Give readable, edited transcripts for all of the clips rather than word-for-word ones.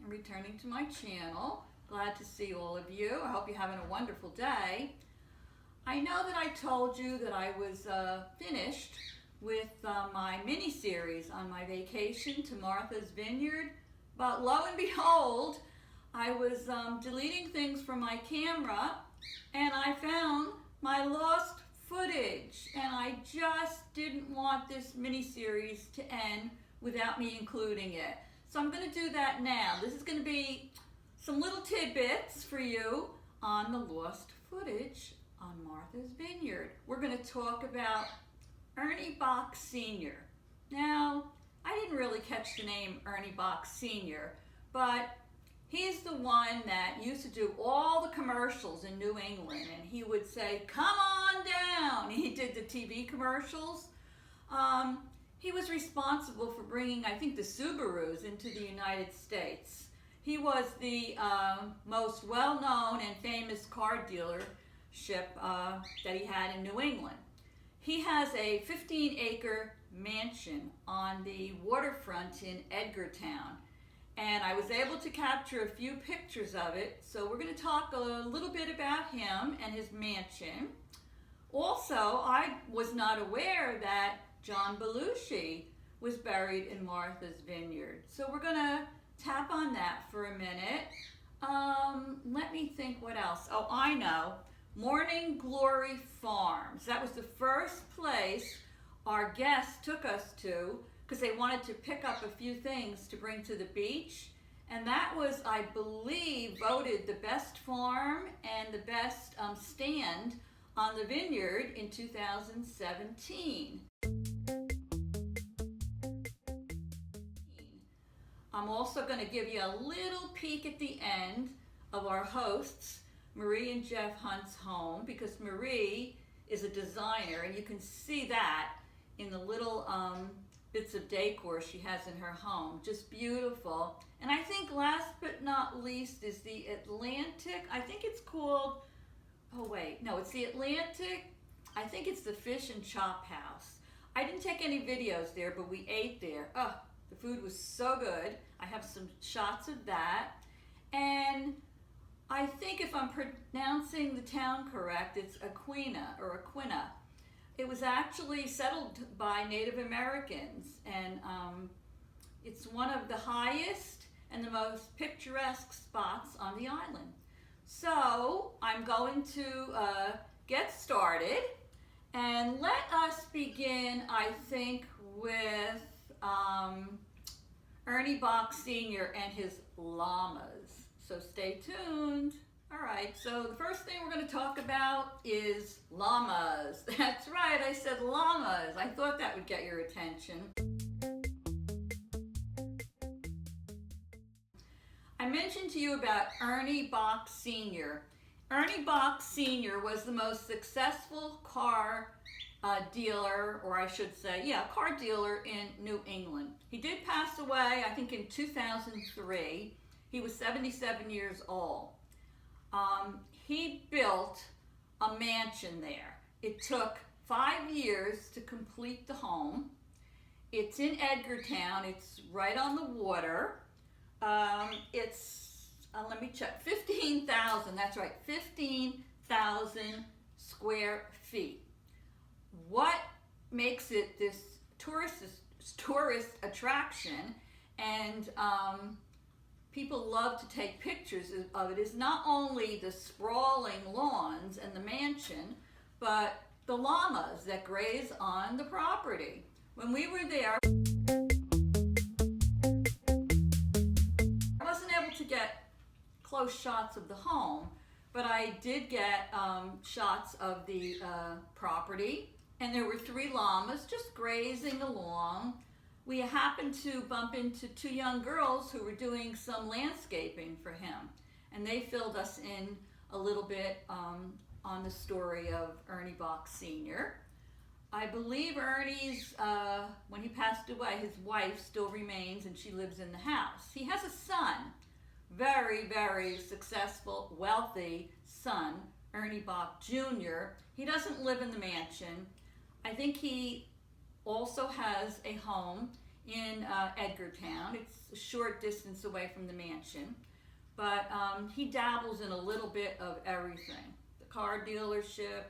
and returning to my channel. Glad to see all of you. I hope you're having a wonderful day. I know that I told you that I was finished with my mini-series on my vacation to Martha's Vineyard, but lo and behold, I was deleting things from my camera and I found my lost footage, and I just didn't want this mini-series to end without me including it. So I'm going to do that now. This is going to be some little tidbits for you on the lost footage on Martha's Vineyard. We're going to talk about Ernie Bock Sr. Now, I didn't really catch the name Ernie Bock Sr., but he's the one that used to do all the commercials in New England, and he would say, "Come on down." He did the TV commercials. He was responsible for bringing, I think, the Subarus into the United States. He was the most well-known and famous car dealership that he had in New England. He has a 15-acre mansion on the waterfront in Edgartown, and I was able to capture a few pictures of it, so we're going to talk a little bit about him and his mansion. Also, I was not aware that John Belushi was buried in Martha's Vineyard, so we're going to tap on that for a minute. Let me think what else. Oh, I know. Morning Glory Farms. That was the first place our guests took us to because they wanted to pick up a few things to bring to the beach. And that was, I believe, voted the best farm and the best stand on the vineyard in 2017. I'm also going to give you a little peek at the end of our hosts, Marie and Jeff Hunt's home, because Marie is a designer, and you can see that in the little bits of decor she has in her home. Just beautiful. And I think last but not least is the Atlantic. I think it's called, oh wait, no, it's the Atlantic. I think it's the Fish and Chop House. I didn't take any videos there, but we ate there. Oh, the food was so good. I have some shots of that. And I think if I'm pronouncing the town correct, it's Aquinnah or Aquinnah. It was actually settled by Native Americans, and it's one of the highest and the most picturesque spots on the island. So I'm going to get started, and let us begin, I think, with Ernie Bock Sr. and his llamas. So stay tuned. All right, so the first thing we're going to talk about is llamas. That's right, I said llamas. I thought that would get your attention. I mentioned to you about Ernie Bock Sr. Ernie Bock Sr. was the most successful car dealer, or I should say, car dealer in New England. He did pass away, I think, in 2003. He was 77 years old. He built a mansion there. It took 5 years to complete the home. It's in Edgartown. It's right on the water. It's, let me check, 15,000, that's right, 15,000 square feet. What makes it this tourist attraction, and people love to take pictures of it, is not only the sprawling lawns and the mansion, but the llamas that graze on the property. When we were there, I wasn't able to get close shots of the home, but I did get shots of the property, and there were 3 llamas just grazing along. We happened to bump into 2 young girls who were doing some landscaping for him, and they filled us in a little bit on the story of Ernie Bock Sr. I believe Ernie's, when he passed away, his wife still remains, and she lives in the house. He has a son, very, very successful, wealthy son, Ernie Bock Jr. He doesn't live in the mansion. I think he also has a home in Edgartown. It's a short distance away from the mansion. But he dabbles in a little bit of everything. The car dealership,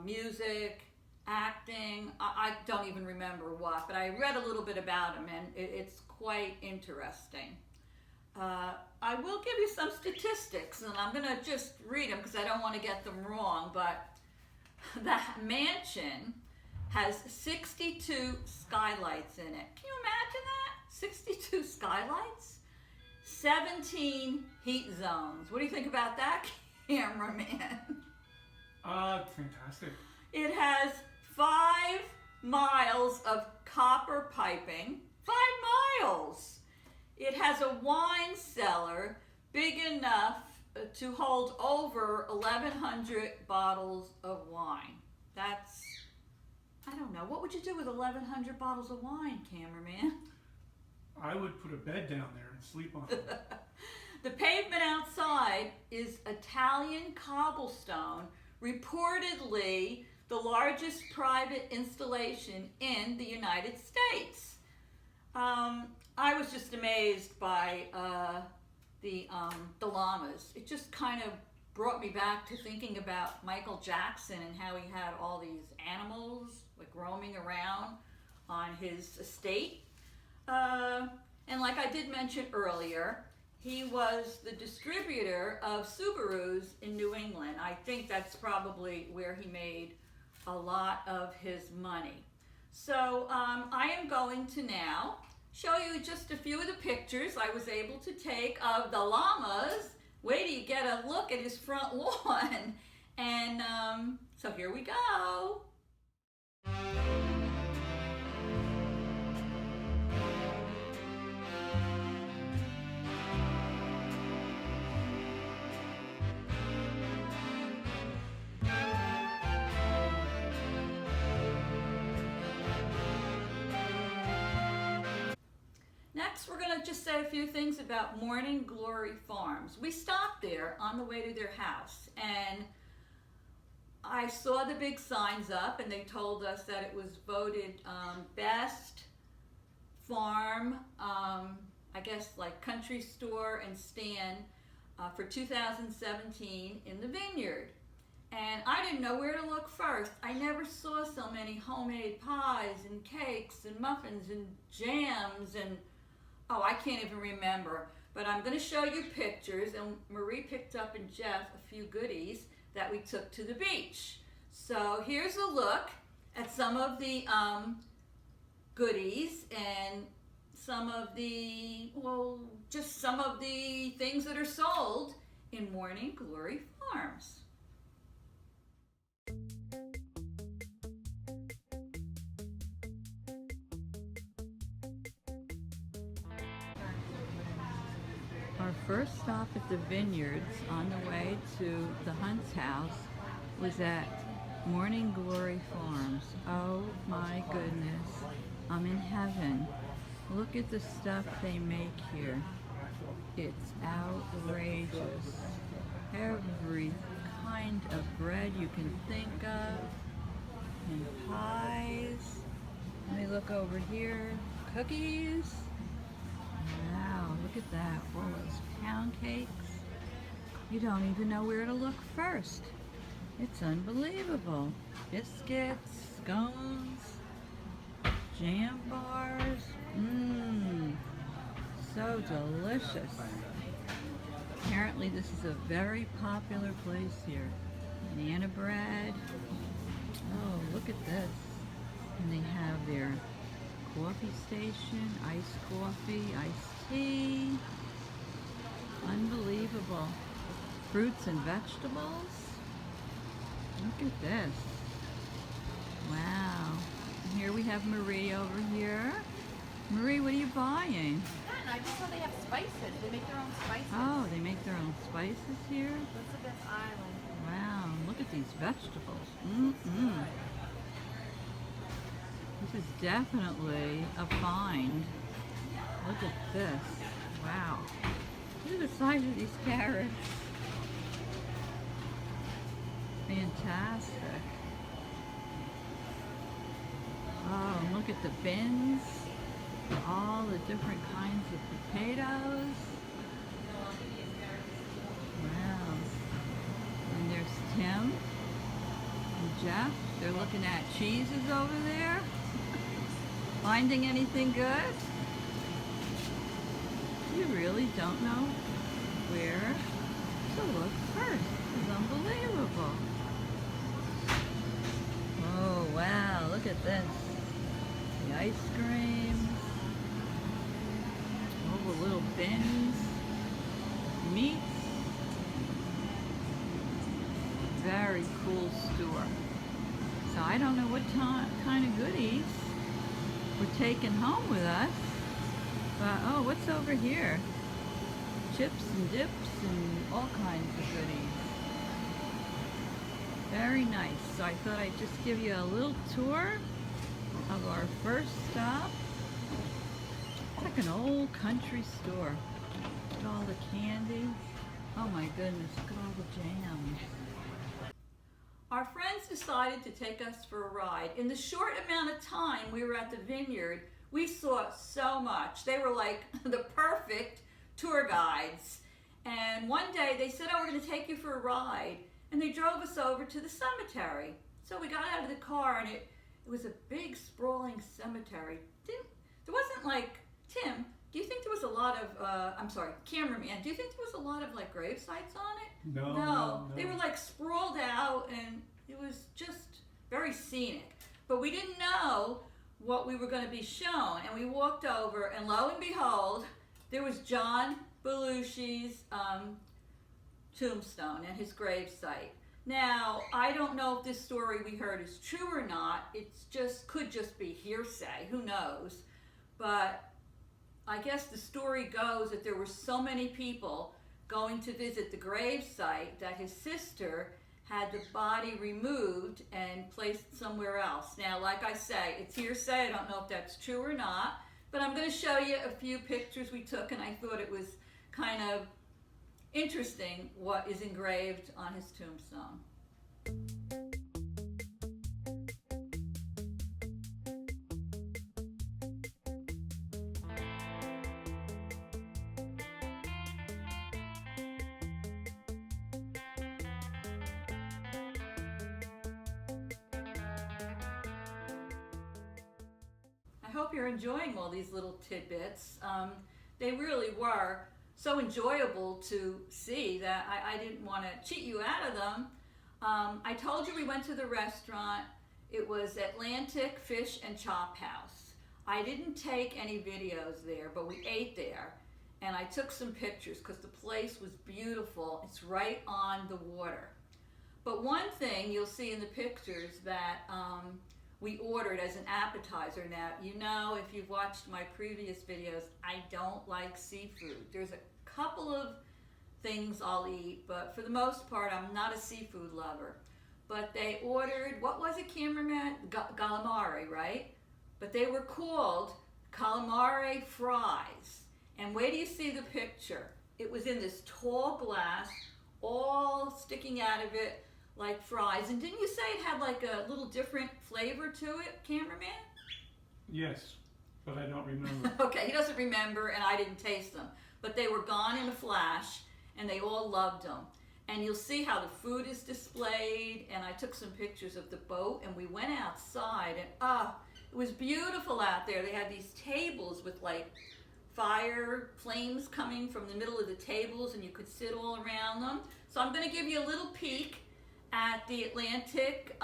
music, acting. I don't even remember what, but I read a little bit about him, and it's quite interesting. I will give you some statistics, and I'm going to just read them because I don't want to get them wrong, but the mansion has 62 skylights in it. Can you imagine that? 62 skylights? 17 heat zones. What do you think about that, cameraman? Fantastic. It has 5 miles of copper piping. 5 miles! It has a wine cellar big enough to hold over 1,100 bottles of wine. That's, I don't know, what would you do with 1,100 bottles of wine, cameraman? I would put a bed down there and sleep on it. The pavement outside is Italian cobblestone, reportedly the largest private installation in the United States. I was just amazed by the llamas. It just kind of brought me back to thinking about Michael Jackson and how he had all these animals like roaming around on his estate. And like I did mention earlier, he was the distributor of Subarus in New England. I think that's probably where he made a lot of his money. So I am going to now show you just a few of the pictures I was able to take of the llamas. Wait till you get a look at his front lawn. And so here we go. Next, we're going to just say a few things about Morning Glory Farms. We stopped there on the way to their house, and I saw the big signs up, and they told us that it was voted best farm, I guess like country store and stand for 2017 in the Vineyard. And I didn't know where to look first. I never saw so many homemade pies and cakes and muffins and jams and oh, I can't even remember. But I'm going to show you pictures, and Marie picked up and Jeff a few goodies that we took to the beach. So here's a look at some of the goodies and some of the, well, just some of the things that are sold in Morning Glory Farms. Our first stop at the Vineyards on the way to the Hunt's house was at Morning Glory Farms. Oh my goodness, I'm in heaven. Look at the stuff they make here. It's outrageous. Every kind of bread you can think of, and pies. Let me look over here. Cookies. Wow, look at that. All those pound cakes. You don't even know where to look first. It's unbelievable. Biscuits, scones, jam bars. Mmm, so delicious. Apparently this is a very popular place here. Banana bread. Oh, look at this. And they have their coffee station, iced coffee, iced tea. Unbelievable. Fruits and vegetables. Look at this. Wow. And here we have Marie over here. Marie, what are you buying? I just saw they have spices. They make their own spices. Oh, they make their own spices here? What's the best island? Wow, look at these vegetables. Mm-mm. This is definitely a find. Look at this. Wow. Look at the size of these carrots. Fantastic. Oh, look at the bins. All the different kinds of potatoes. Wow. And there's Tim and Jeff. They're looking at cheeses over there. Finding anything good? You really don't know where to look first. It's unbelievable. Oh wow, look at this. The ice cream. All the little bins. Meats. Very cool store. So I don't know what kind of goodies we're taking home with us. But oh, what's over here? Chips and dips and all kinds of goodies. Very nice. So I thought I'd just give you a little tour of our first stop. It's like an old country store. Look at all the candy. Oh my goodness, look at all the jams. Our friends decided to take us for a ride. In the short amount of time we were at the Vineyard, we saw so much. They were like the perfect tour guides. And one day they said, oh, we're going to take you for a ride. And they drove us over to the cemetery. So we got out of the car and it was a big sprawling cemetery. There wasn't like, Tim, do you think there was a lot of, I'm sorry, cameraman, do you think there was a lot of like grave sites on it? No. They were like sprawled out and it was just very scenic. But we didn't know what we were going to be shown. And we walked over and lo and behold, there was John Belushi's tombstone and his grave site. Now, I don't know if this story we heard is true or not. It's just, could just be hearsay, who knows. But I guess the story goes that there were so many people going to visit the grave site that his sister had the body removed and placed somewhere else. Now, like I say, it's hearsay. I don't know if that's true or not, but I'm going to show you a few pictures we took, and I thought it was kind of interesting what is engraved on his tombstone. I hope you're enjoying all these little tidbits. They really were so enjoyable to see that I didn't want to cheat you out of them. I told you we went to the restaurant. It was Atlantic Fish and Chop House. I didn't take any videos there, but we ate there. And I took some pictures because the place was beautiful. It's right on the water. But one thing you'll see in the pictures that we ordered as an appetizer. Now, you know, if you've watched my previous videos, I don't like seafood. There's a couple of things I'll eat, but for the most part, I'm not a seafood lover. But they ordered, what was it, cameraman? Calamari, right? But they were called calamari fries. And wait till you see the picture. It was in this tall glass, all sticking out of it like fries. And didn't you say it had like a little different flavor to it, cameraman? Yes, but I don't remember. Okay, he doesn't remember, and I didn't taste them. But they were gone in a flash, and they all loved them. And you'll see how the food is displayed, and I took some pictures of the boat, and we went outside, and it was beautiful out there. They had these tables with like fire flames coming from the middle of the tables, and you could sit all around them. So I'm going to give you a little peek at the Atlantic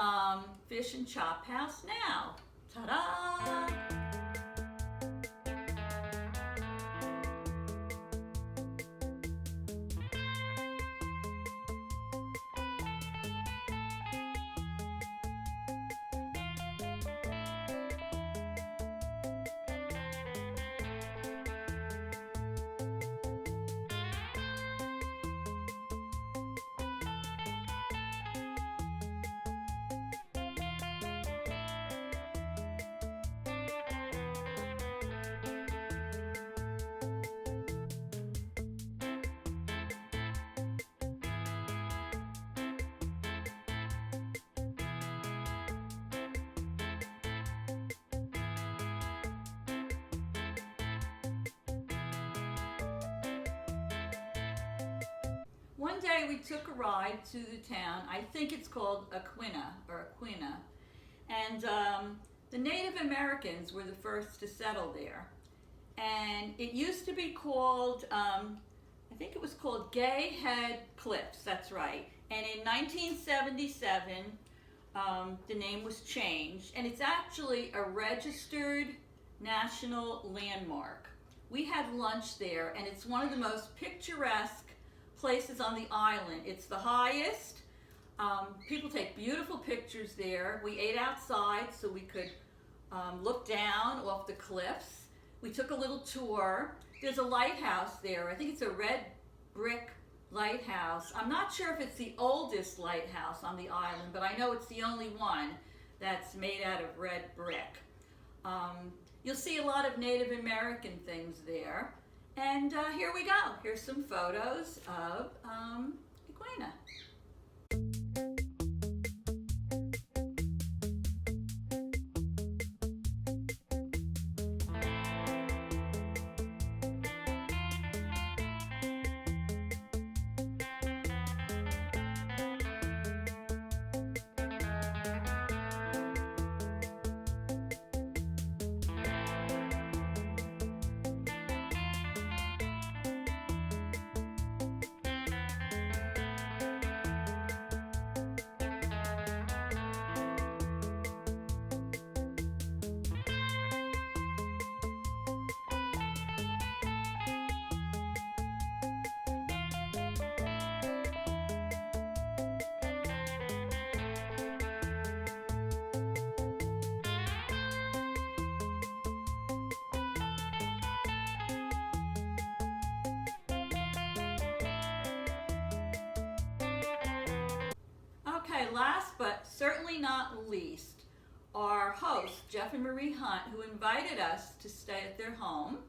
Fish and Chop House now. Ta-da! one day we took a ride to the town. I think it's called Aquinnah. And the Native Americans were the first to settle there. And it used to be called, I think it was called Gay Head Cliffs, that's right. And in 1977, the name was changed, and it's actually a registered national landmark. We had lunch there, and it's one of the most picturesque places on the island. It's the highest. People take beautiful pictures there. We ate outside so we could look down off the cliffs. We took a little tour. There's a lighthouse there. I think it's a red brick lighthouse. I'm not sure if it's the oldest lighthouse on the island, but I know it's the only one that's made out of red brick. You'll see a lot of Native American things there. And here we go. Here's some photos of Aquinnah. Okay, last but certainly not least, our hosts, Jeff and Marie Hunt, who invited us to stay at their home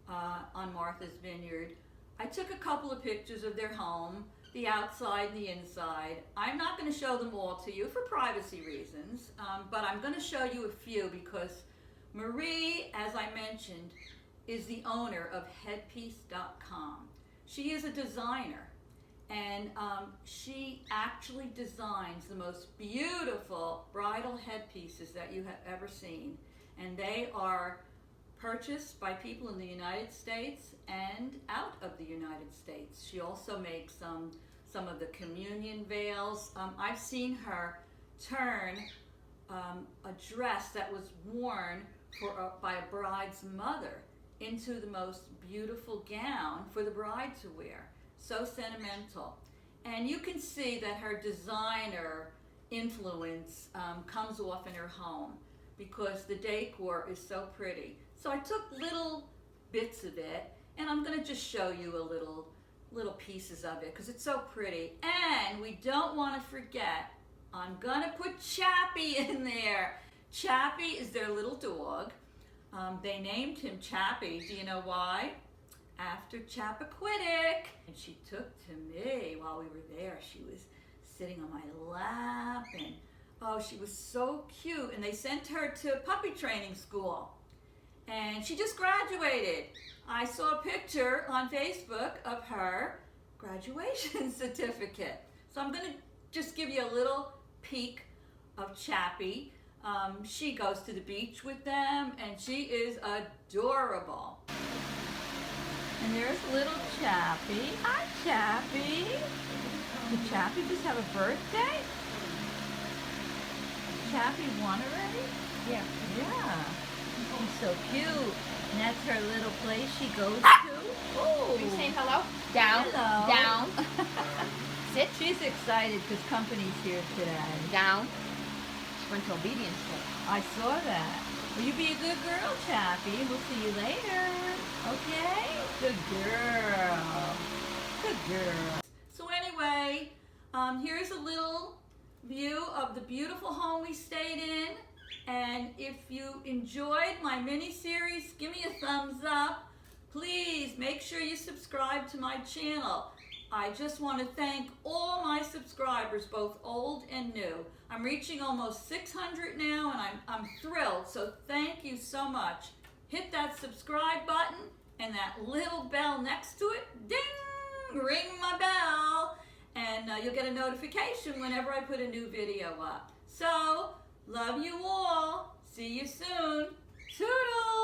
on Martha's Vineyard. I took a couple of pictures of their home, the outside and the inside. I'm not going to show them all to you for privacy reasons, but I'm going to show you a few because Marie, as I mentioned, is the owner of headpiece.com. She is a designer. And she actually designs the most beautiful bridal headpieces that you have ever seen. And they are purchased by people in the United States and out of the United States. She also makes some of the communion veils. I've seen her turn a dress that was worn by a bride's mother into the most beautiful gown for the bride to wear. So sentimental. And you can see that her designer influence comes off in her home because the decor is so pretty. So I took little bits of it, and I'm going to just show you a little pieces of it because it's so pretty. And we don't want to forget, I'm going to put Chappie in there. Chappie is their little dog. They named him Chappie. Do you know why? After Chappaquiddick. And she took to me while we were there. She was sitting on my lap, and oh, she was so cute. And they sent her to puppy training school, and she just graduated. I saw a picture on Facebook of her graduation certificate. So I'm going to just give you a little peek of Chappie. She goes to the beach with them, and she is adorable. And there's little Chappie. Hi, Chappie. Did Chappie just have a birthday? Chappie won already? Yeah. Yeah. She's so cute. And that's her little place she goes to. Oh. Are you saying hello? Down. Hello. Down. Sit. She's excited because company's here today. Down. She went to obedience school. I saw that. Will you be a good girl, Chappie? We'll see you later. Okay? Good girl. Good girl. So anyway, here's a little view of the beautiful home we stayed in. And if you enjoyed my mini-series, give me a thumbs up. Please make sure you subscribe to my channel. I just want to thank all my subscribers, both old and new. I'm reaching almost 600 now, and I'm thrilled, so thank you so much. Hit that subscribe button and that little bell next to it, ding! ring my bell, and you'll get a notification whenever I put a new video up. So, love you all. See you soon. Toodles!